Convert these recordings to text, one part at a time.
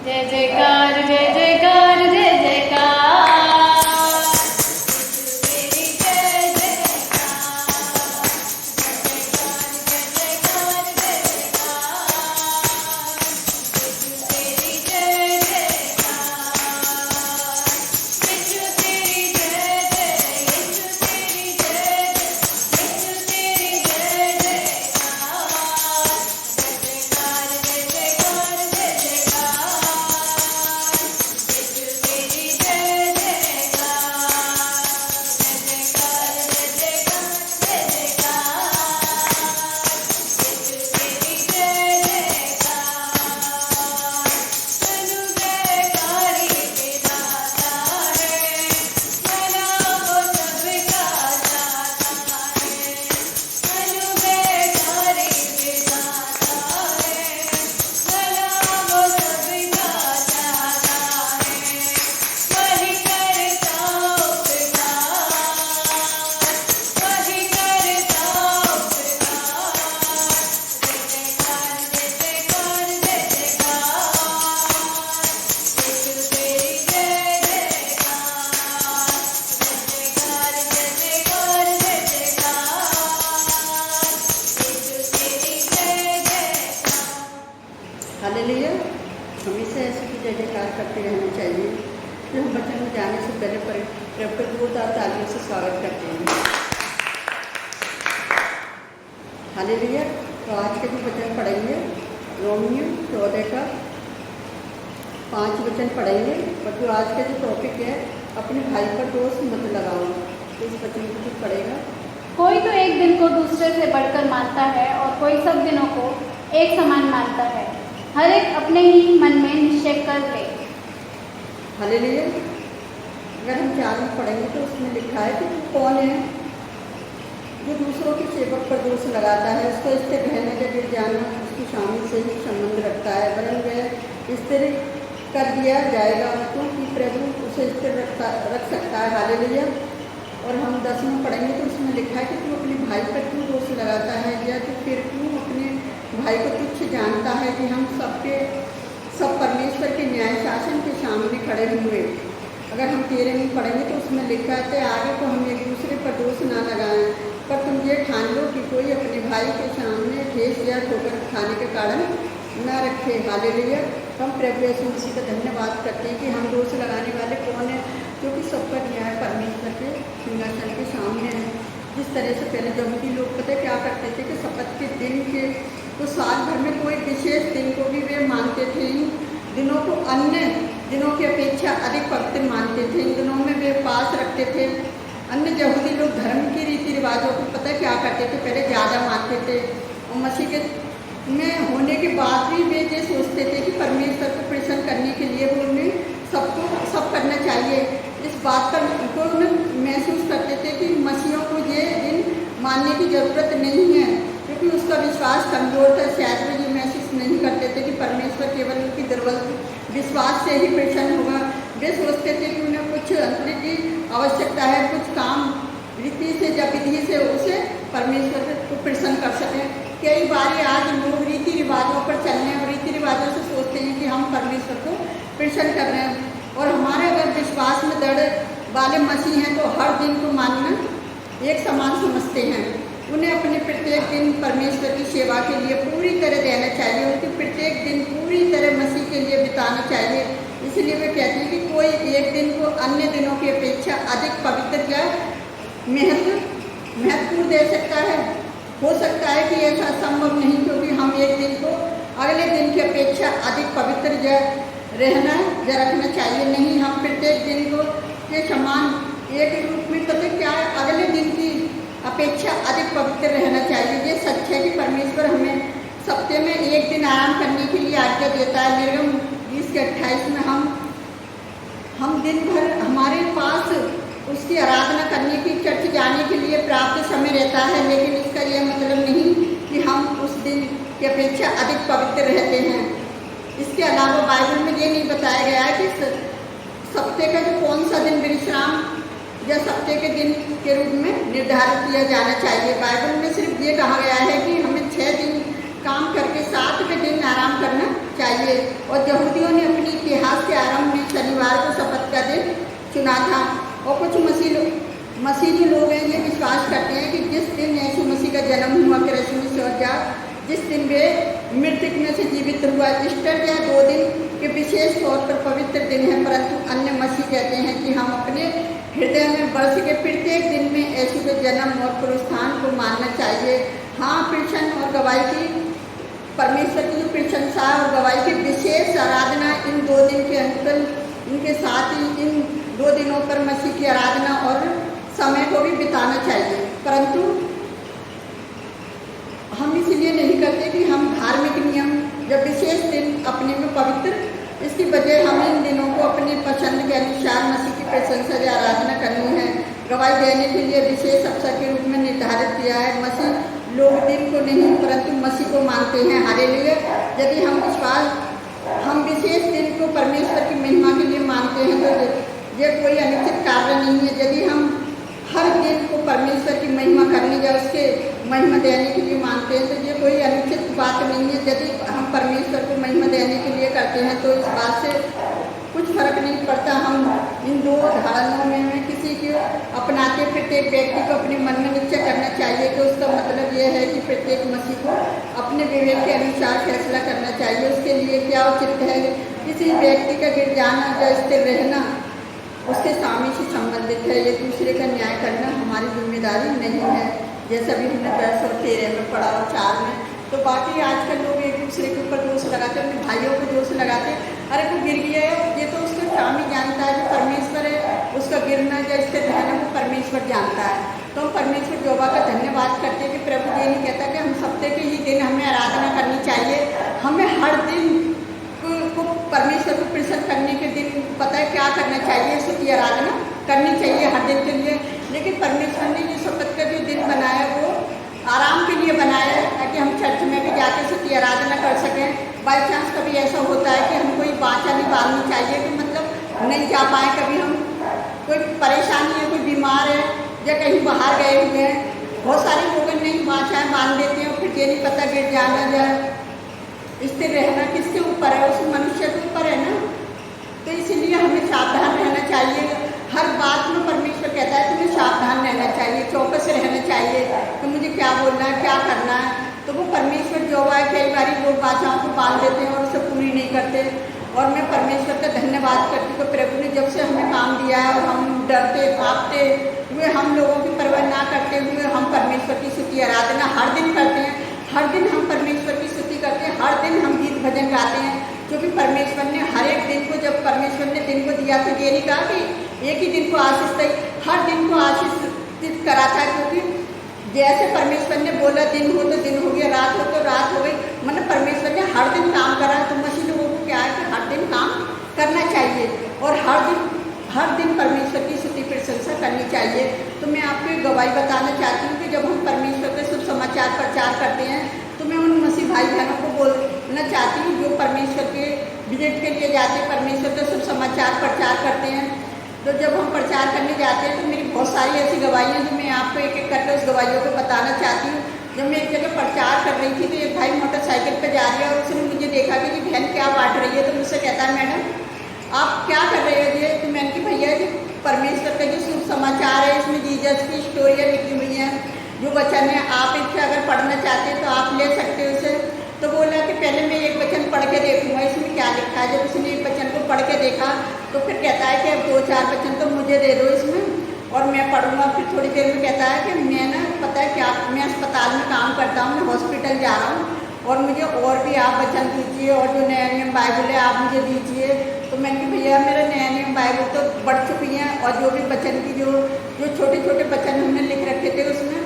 जय जयकार जय जयकार जय जयकार। तेरी जय जयकार। जय जयकार जय जयकार। तेरी जय जयकार। यीशु तेरी जय जय। यीशु तेरी जय जय। यीशु तेरी जय जयकार। जय जयकार जय जयकार जय हालेलुया। हमेशा ऐसे की जय जयकार करते रहना चाहिए। फिर हम वचन में जाने से पहले प्रभु को तालियों से स्वागत करते हैं। हालेलुया। तो आज के जो वचन पढ़ेंगे रोमियो 14 का 5 वचन पढ़ेंगे। और जो आज का जो टॉपिक है अपने भाई पर दोष मत लगाओ, तो इस वचन को जो पढ़ेगा। कोई तो एक दिन को दूसरे से बढ़कर मानता है और कोई सब दिनों को एक समान मानता है। हर एक अपने ही मन में निश्चय कर ले। हालेलुया। अगर हम 4 में पढ़ेंगे तो उसमें लिखा है कि कौन है जो दूसरों के सेवक पर दोष लगाता है, उसको इससे रहने के गिर जाना उसकी शामिल से ही संबंध रखता है, वरन वह स्थिर कर दिया जाएगा क्योंकि प्रभु उसे स्थिर रख सकता है। हालेलुया। और हम 10 में पढ़ेंगे तो उसमें लिखा है कि तू अपने भाई पर क्यों दोष लगाता है, या तो फिर क्यों अपने भाई को तुच्छ जानता है कि हम सब परमेश्वर के न्याय शासन के सामने खड़े हुए। अगर हम 13 में पढ़ेंगे तो उसमें लिखा है आगे तो हम एक दूसरे पर दोष ना लगाएं, पर तुम ये ठान लो कि कोई अपने भाई के सामने ठेस या ठोकर खाने के कारण न रखे। हालेलुया। हम प्रभु यीशु मसीह का धन्यवाद करते हैं कि हम दोष लगाने वाले कौन है, जो कि सब पर न्याय परमेश्वर के सिंहासन के सामने है। जिस तरह से पहले यहूदी लोग पता क्या करते थे कि शपथ के दिन के तो साल भर में कोई विशेष दिन को भी वे मानते थे, इन दिनों को अन्य दिनों की अपेक्षा अधिक पवित्र मानते थे। इन दिनों में वे उपवास रखते थे। अन्य यहूदी लोग धर्म के रीति रिवाजों को पता क्या करते थे, पहले ज़्यादा मानते थे और मसीह के में होने के बाद भी वे ये सोचते थे कि परमेश्वर को प्रसन्न करने के लिए वो उन्हें सब करना चाहिए। इस बात पर उनको महसूस करते थे कि मसीहों को ये दिन मानने की ज़रूरत नहीं है, क्योंकि उसका विश्वास कमज़ोर था। शायद वे ये महसूस नहीं करते थे कि परमेश्वर केवल उनकी दुर्बल विश्वास से ही प्रसन्न होगा। वे सोचते थे कि उन्हें कुछ अंतर की आवश्यकता है, कुछ काम रीति से या विधि से उसे परमेश्वर को प्रसन्न कर सकें। कई बार आज लोग रीति रिवाजों पर चलने और रीति रिवाजों से सोचते हैं कि हम परमेश्वर को प्रसन्न कर रहे हैं। और हमारे अगर विश्वास में दृढ़ वाले मसीह हैं तो हर दिन को मानना एक समान समझते हैं। उन्हें अपने प्रत्येक दिन परमेश्वर की सेवा के लिए पूरी तरह देना चाहिए, उनके प्रत्येक दिन पूरी तरह मसीह के लिए बिताना चाहिए। इसलिए वे कहते हैं कि कोई एक दिन को अन्य दिनों की अपेक्षा अधिक पवित्र या महत्वपूर्ण दे सकता है। हो सकता है कि ऐसा संभव नहीं, क्योंकि हम एक दिन को अगले दिन की अपेक्षा अधिक पवित्र या रहना या रखना चाहिए। नहीं, हम प्रत्येक दिन को के समान एक रूप में तो क्या अगले दिन की अपेक्षा अधिक पवित्र रहना चाहिए। ये सच है कि परमेश्वर हमें सप्ताह में एक दिन आराम करने के लिए आज्ञा देता है। निर्गम 20:28 में हम दिन भर हमारे पास उसकी आराधना करने की चर्च जाने के लिए प्राप्त समय रहता है, लेकिन इसका यह मतलब नहीं कि हम उस दिन की अपेक्षा अधिक पवित्र रहते हैं। इसके अलावा बाइबल में ये नहीं बताया गया है कि सप्ताह का जो कौन सा दिन विश्राम या सप्ताह के दिन के रूप में निर्धारित किया जाना चाहिए। बाइबल में सिर्फ ये कहा गया है कि हमें 6 दिन काम करके 7वें दिन आराम करना चाहिए। और यहूदियों ने अपनी चुना था। और कुछ मसीही लोग हैं ये विश्वास करते हैं कि जिस दिन यीशु मसीह का जन्म हुआ क्रिसमस और जा जिस दिन वे मृतक में से जीवित हुआ, ईस्टर या 2 दिन के विशेष तौर पर पवित्र दिन है, परंतु अन्य मसीह कहते हैं कि हम अपने हृदय में वर्ष के प्रत्येक दिन में यीशु के जन्म और पुनरुत्थान को मानना चाहिए। हाँ, प्रसन्न और गवाही की परमेश्वर की जो प्रशंसा और गवाही की विशेष आराधना इन 2 दिन के अंतर इनके साथ ही इन 2 दिनों पर मसीह की आराधना और समय को भी बिताना चाहिए। परंतु हम इसलिए नहीं करते कि हम धार्मिक नियम या विशेष दिन अपने में पवित्र, इसकी वजह हम इन दिनों को अपनी पसंद के अनुसार मसीह की प्रशंसा या आराधना करनी है, गवाही देने के लिए विशेष अवसर के रूप में निर्धारित किया है। मसीह लोग दिन को नहीं परंतु मसीह को मानते हैं। हालेलुया। यदि हम विशेष दिन को परमेश्वर की महिमा के लिए मानते हैं तो ये कोई अनुचित कार्य नहीं है। यदि हम हर दिन को परमेश्वर की महिमा करने या उसके महिमा देने के लिए मानते हैं तो ये कोई अनुचित बात नहीं है। यदि हम परमेश्वर को महिमा देने के लिए करते हैं तो इस बात से कुछ फर्क नहीं पड़ता। हम इन 2 धारणाओं में किसी को अपनाते प्रत्येक व्यक्ति को अपने मन में निश्चय करना चाहिए कि उसका मतलब यह है कि प्रत्येक मसीह को अपने विवेक के अनुसार फैसला करना चाहिए। उसके लिए क्या उचित है, किसी व्यक्ति का गिर जाना या स्थिर रहना उसके स्वामी से संबंधित है। ये दूसरे का न्याय करना हमारी जिम्मेदारी नहीं है, जैसा भी हमने 10 और 13 में पढ़ा और 4 में। तो बाकी आजकल लोग एक दूसरे के ऊपर दोष लगाते हैं, अपने भाइयों को दोष लगाते हैं, अरे वो गिर गया है, ये तो उसका स्वामी जानता है, जो परमेश्वर है उसका गिरना या स्थिर रहना वो परमेश्वर जानता है। तो हम परमेश्वर यहोवा का धन्यवाद करते हैं कि प्रभु ये नहीं कहता कि हम सप्ताह के ही दिन हमें आराधना करनी चाहिए। हमें हर दिन को परमेश्वर को प्रसन्न करने के दिन पता है क्या करना चाहिए, स्तुति आराधना करनी चाहिए हर दिन के लिए। लेकिन परमेश्वर ने ये सप्ताह का जो दिन बनाया वो आराम के लिए बनाया है, ताकि हम चर्च में भी जाके स्तुति आराधना कर सकें। बाई चांस कभी ऐसा होता है कि हम कोई बाचा नहीं बांधनी चाहिए कि मतलब नहीं जा पाए, कभी हम कोई परेशानी है, कोई बीमार है या कहीं बाहर गए हुए हैं, बहुत सारे लोग नहीं बाचाएँ बांध देते हैं और फिर ये नहीं पता गिर जाना या स्थिर रहना किसके ऊपर है, उस मनुष्य के ऊपर है ना। तो इसलिए हमें सावधान रहना चाहिए। हर बात में परमेश्वर कहता है तुम्हें सावधान रहना चाहिए, चौकस रहना चाहिए कि मुझे क्या बोलना है, क्या करना है। तो वो परमेश्वर जो है, कई बार लोग बाचाओं को बांध देते हैं और उसे पूरी नहीं करते। और मैं परमेश्वर का धन्यवाद करती हूँ कि प्रभु ने जब से हमें काम दिया है और हम डरते भागते हुए, हम लोगों की परवाह ना करते हुए हम परमेश्वर की स्तुति आराधना हर दिन करते हैं। हर दिन हम परमेश्वर की स्तुति करते हैं, हर दिन हम गीत भजन गाते हैं, क्योंकि परमेश्वर ने हर एक दिन को, जब परमेश्वर ने दिन को दिया तो ये नहीं कहा कि एक ही दिन को आशीष दी, हर दिन को आशीषित करा था। क्योंकि जैसे परमेश्वर ने बोला दिन हो तो दिन हो गया, रात हो तो रात हो गई, मतलब परमेश्वर ने हर दिन काम करा। तो मसीह लोगों को क्या है कि हर दिन काम करना चाहिए और हर दिन परमेश्वर की स्तुति प्रशंसा करनी चाहिए। तो मैं आपको एक गवाही बताना चाहती हूँ कि जब हम परमेश्वर के शुभ समाचार प्रचार करते हैं तो मैं उन मसीह भाई बहनों को बोलना चाहती हूँ जो परमेश्वर के विजिट के लिए जाते हैं, परमेश्वर के शुभ समाचार प्रचार करते हैं। तो जब हम प्रचार करने जाते हैं तो मेरी बहुत सारी ऐसी गवाहियाँ जो मैं आपको एक एक करके उस गवाहियों को बताना चाहती हूँ। जब मैं एक जगह प्रचार कर रही थी तो एक भाई मोटरसाइकिल पर जा रही है और उसने मुझे देखा कि बहन क्या बांट रही है, तो मुझसे कहता है मैडम आप क्या कर रहे हो ये? तो मैंने कि भैया जी परमेश्वर का जो शुभ समाचार है इसमें जीसस की स्टोरियाँ लिखी हुई हैं, जो वचन है आप इसे अगर पढ़ना चाहते हैं तो आप ले सकते हो उसे। तो बोला कि पहले मैं एक वचन पढ़ के देखूँगा इसमें क्या लिखा है। जब उसने एक वचन को पढ़ के देखा तो फिर कहता है कि अब 2-4 वचन तो मुझे दे दो इसमें और मैं पढ़ूँगा। फिर थोड़ी देर में कहता है कि मैं ना पता है क्या, मैं अस्पताल में काम करता हूँ, मैं हॉस्पिटल जा रहा हूँ और मुझे और भी आप वचन दीजिए और जो नया नियम बाइबल है आप मुझे दीजिए। तो मैंने कहा भैया मेरा नया नियम बाइबल तो बढ़ चुकी हैं और जो भी वचन की जो छोटे छोटे वचन हमने लिख रखे थे उसमें,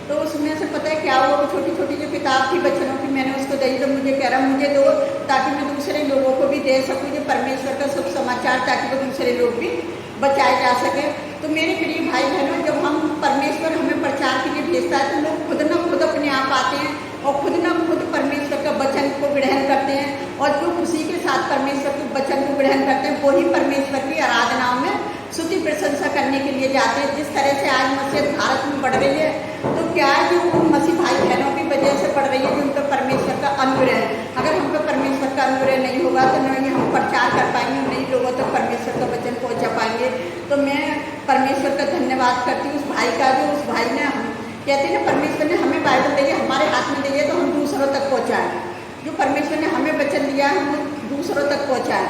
तो उसमें से पता है क्या हुआ, वो छोटी छोटी जो किताब थी वचनों की मैंने उसको दी। तो मुझे कह रहा मुझे दो ताकि मैं दूसरे लोगों को भी दे सकूँ जो परमेश्वर का शुभ समाचार, ताकि वो दूसरे लोग भी बचाए जा सके। तो मेरे प्रिय भाई बहनों, जब हम परमेश्वर हमें प्रचार के लिए भेजता है तो लोग खुद न खुद अपने आप आते हैं और खुद न खुद परमेश्वर का वचन को ग्रहण करते हैं और जो खुशी के साथ परमेश्वर के वचन को ग्रहण करते हैं वही परमेश्वर की आराधनाओं में स्तुति प्रशंसा करने के लिए जाते हैं। जिस तरह से आज मसीह भारत में बढ़ रही है तो क्या है जो उन मसीह भाई बहनों की वजह से बढ़ रही है जो उन पर परमेश्वर का अनुग्रह है। अगर हम पर परमेश्वर का अनुग्रह नहीं होगा तो नहीं हम प्रचार कर पाएंगे, नहीं लोगों तक परमेश्वर का वचन पहुँचा पाएंगे। तो मैं परमेश्वर का धन्यवाद करती हूँ उस भाई का, जो उस भाई ने कहते हैं ना, परमेश्वर ने हमें बाइबल दी है, हमारे हाथ में दी है तो हम दूसरों तक पहुँचाएँ। जो परमेश्वर ने हमें वचन दिया है हम दूसरों तक पहुँचाएँ।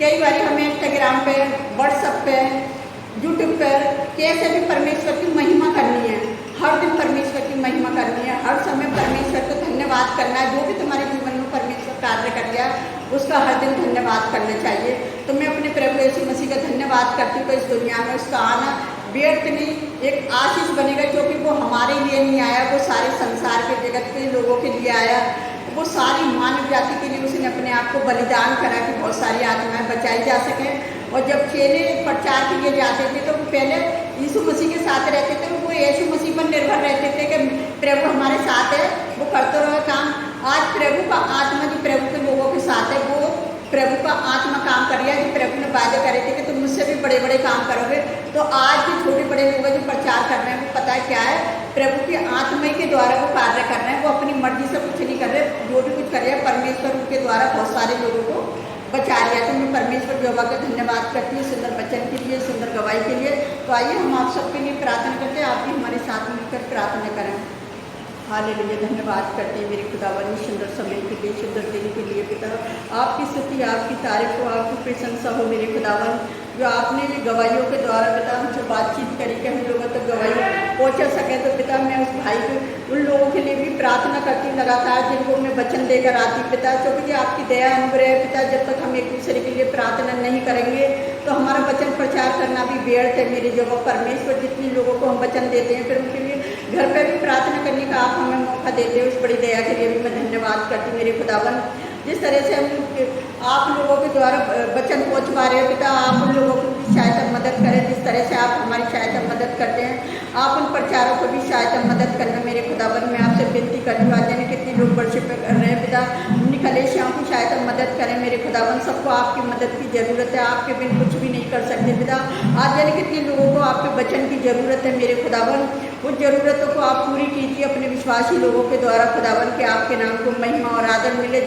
कई बार हमें इंस्टाग्राम पे, व्हाट्सएप पे, यूट्यूब पर कैसे भी परमेश्वर की महिमा करनी है, हर दिन परमेश्वर की महिमा करनी है, हर समय परमेश्वर को धन्यवाद करना है। जो भी तुम्हारे जीवन में परमेश्वर कार्य कर दिया उसका हर दिन धन्यवाद करना चाहिए। तो मैं अपने प्रभु यीशु मसीह का धन्यवाद करती हूँ। इस दुनिया में उसका आना व्यर्थ नहीं, एक आशीष बनेगा, क्योंकि वो हमारे लिए नहीं आया, वो सारे संसार के जगत के लोगों के लिए आया। वो सारी मानव जाति के लिए उसने अपने आप को बलिदान करा कि बहुत सारी आत्माएं बचाई जा सकें। और जब चेले प्रचार के लिए जाते थे तो वो पहले यीशु मसीह के साथ रहते थे, वो यीशु मसीह पर निर्भर रहते थे कि प्रभु हमारे साथ है, वो करते रहो काम। आज प्रभु का आत्मा जो प्रभु के लोगों के साथ है, वो प्रभु का आत्मा काम कर रहा है। जो प्रभु ने वादे करे थे कि तुम मुझसे भी बड़े बड़े काम करोगे, तो आज जो छोटे बड़े लोग जो प्रचार कर रहे हैं वो पता है क्या है, प्रभु की आत्मा के द्वारा वो कार्य कर रहे हैं। वो अपनी मर्जी से कुछ नहीं कर रहे, जो भी कुछ कर रहे हैं परमेश्वर उनके द्वारा बहुत सारे लोगों को बचा लिया। तो मैं परमेश्वर यहोवा का धन्यवाद करती हूँ सुंदर वचन के लिए, सुंदर गवाही के लिए। तो आइए हम आप सबके लिए प्रार्थना करते हैं, आप भी हमारे साथ मिलकर प्रार्थना करें। हालेलुया, धन्यवाद करते हैं मेरे खुदावन, सुंदर समय के लिए, सुंदर दिन के लिए। पिता आपकी स्तुति, आपकी तारीफ हो, आपकी प्रशंसा हो मेरे खुदावन, जो आपने ये गवाहियों के द्वारा पिता हमसे बातचीत करी कि हम लोगों तक गवाही पहुँचा सके। तो पिता मैं उस भाई को, उन लोगों के लिए भी प्रार्थना करती हूँ लगातार, जिनको मैं वचन देकर आती पिता, क्योंकि आपकी दया अनुग्रह पिता, जब तक हम एक दूसरे के लिए प्रार्थना नहीं करेंगे तो हमारा वचन प्रचार करना भी व्यर्थ है मेरे जो परमेश्वर। जितने लोगों को हम वचन देते हैं फिर उनके लिए घर पर भी प्रार्थना करने का आप हमें मौका देते हैं, उस बड़ी दया के लिए भी मैं धन्यवाद करती हूँ मेरे खुदावन। जिस तरह से हम आप लोगों के द्वारा वचन पहुँच पा रहे हैं पिता, आप उन लोगों को भी सहायता मदद करें, जिस तरह से आप हमारी सहायता मदद करते हैं, आप उन प्रचारों को भी सहायता मदद करना मेरे खुदावन। मैं आपसे विनती करती हूँ, आज कितने लोग वर्शिप कर रहे हैं पिता, उन्हीं कलेशियाओं की सहायता मदद करें मेरे खुदावन। सबको आपकी मदद की ज़रूरत है, आपके बिन कुछ भी नहीं कर सकते पिता। आज कितने लोगों को आपके वचन की ज़रूरत है मेरे खुदावन, उन ज़रूरतों को आप पूरी कीजिए अपने विश्वासी लोगों के द्वारा खुदावन, के आपके नाम को महिमा और आदर मिले।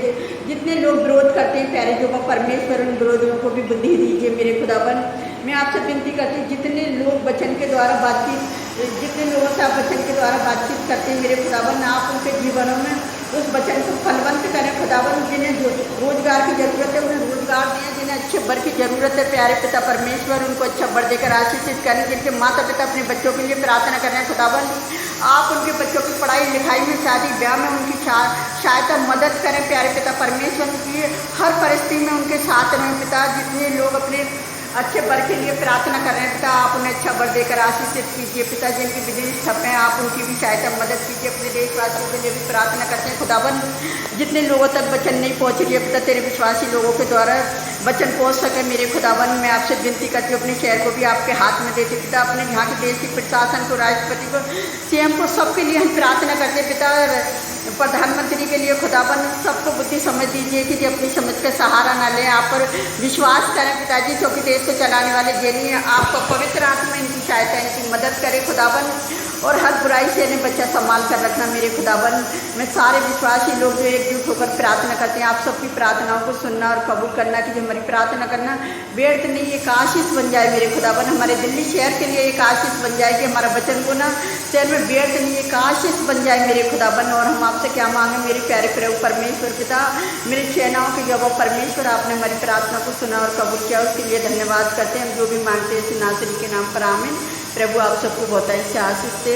जितने लोग विरोध करते हैं प्यारे जो परमेश्वर, उन विरोधियों को भी बुद्धि दीजिए मेरे खुदावन। मैं आपसे विनती करती हूँ, जितने लोग वचन के द्वारा बातचीत, जितने लोगों से आप वचन के द्वारा बातचीत करते हैं मेरे खुदावन, आप उनके जीवनों में उस वचन को फलवंत करें खुदावन। जिन्हें रोजगार की ज़रूरत है उन्हें रोजगार दें, जिन्हें अच्छे बर की ज़रूरत है प्यारे पिता परमेश्वर उनको अच्छा बर देकर आशीषित करें। जिनके माता पिता अपने बच्चों के लिए प्रार्थना कर रहे हैं खुदावन, आप उनके बच्चों की पढ़ाई लिखाई में, शादी ब्याह में उनकी सहायता मदद करें प्यारे पिता परमेश्वर। उनकी हर परिस्थिति में उनके साथ रहें पिता। जितने लोग अपने अच्छे बर के लिए प्रार्थना कर रहे हैं पिता, आप उन्हें अच्छा बर देकर आशीषित कीजिए पिता। जिनकी बिजनेस ठप हैं आप उनकी भी सहायता मदद कीजिए। अपने देशवासियों के लिए भी प्रार्थना करते हैं खुदावन, जितने लोगों तक वचन नहीं पहुँच रही है पिता, तेरे विश्वासी लोगों के द्वारा वचन पहुँच सके मेरे खुदावन। मैं आपसे विनती करती हूँ, अपने शहर को भी आपके हाथ में देते पिता, अपने यहाँ के देश के प्रशासन को, राष्ट्रपति को, सीएम को, सबके लिए हम प्रार्थना करते पिता। प्रधानमंत्री के लिए खुदावन सबको बुद्धि समझ दीजिए कि अपनी समझ का सहारा ना लें, आप पर विश्वास करें पिताजी, क्योंकि देश को चलाने वाले ये नहीं है। आपको पवित्र आत्मा इनकी सहायता, इनकी मदद करे खुदावन, और हर बुराई से इन्हें बच्चा संभाल कर रखना मेरे खुदावन। मैं सारे विश्वासी लोग जो एकजुट होकर प्रार्थना करते हैं, आप सबकी प्रार्थनाओं को सुनना और कबूल करना कि जो हमारी प्रार्थना करना व्यर्थ नहीं, एक आशीष बन जाए मेरे खुदावन। हमारे दिल्ली शहर के लिए एक आशीष बन जाए कि हमारा वचन को ना शहर में व्यर्थ नहीं, एक आशीष बन जाए मेरे खुदावन। और हम आपसे क्या मांगे मेरे प्यारे प्रभु परमेश्वर पिता, मेरी सेनाओं के जब परमेश्वर आपने हमारी प्रार्थना को सुना और कबूल किया, उसके लिए धन्यवाद करते हैं। हम जो भी मांगते हैं इस नासरी के नाम पर आमीन। प्रभु आप सबको बहुत अच्छे आशीष दे।